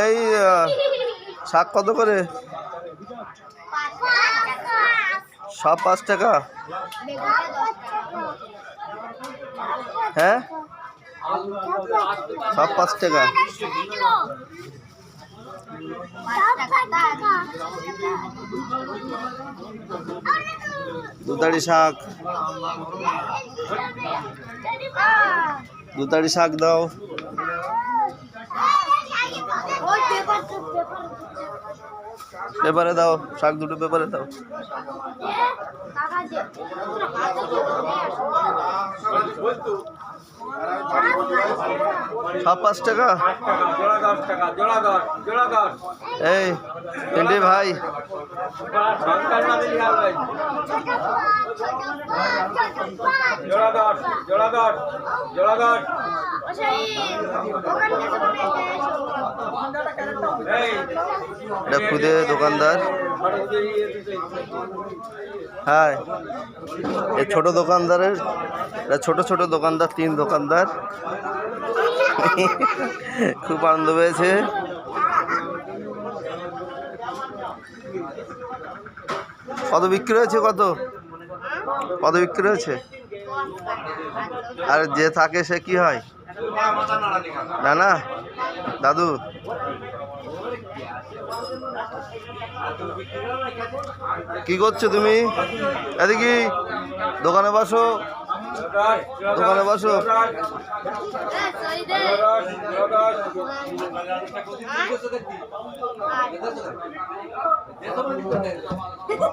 এই শাক কত করে? সব 5 টাকা। হ্যাঁ, সব 5 টাকা। দুতারি শাক, দুতারি শাক দাও। পেপারে দাও, শাক দুটো পেপারে দাও। সব 5 টাকা। এই তিনটে ভাই, এটা খুদে দোকানদার। হ্যাঁ, এই ছোট দোকানদারের, ছোট ছোট দোকানদার, 3 দোকানদার। খুব আনন্দ পেয়েছে। কত বিক্রি হয়েছে? কত কত বিক্রি হয়েছে? আর যে থাকে সে কি হয়? না না দাদু, কি করছো তুমি? এদিকে দোকানে বসো, দোকানে বসো।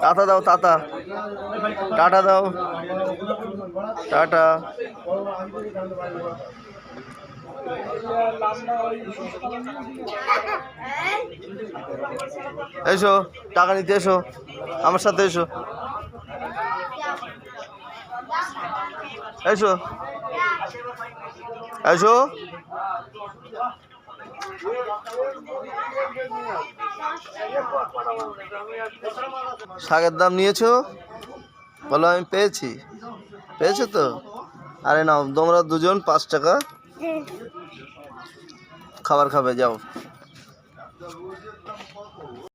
টাটা দাও, টাটা, টাটা দাও, টাটা। এসো, টাকা নিতে এসো, আমার সাথে এসো, এসো, এসো। শাকের দাম নিয়েছো? বলো আমি পেয়েছি। পেয়েছো তো? আরে নাও, তোমরা দুজন 5 টাকা খাবার খাবে, যাও।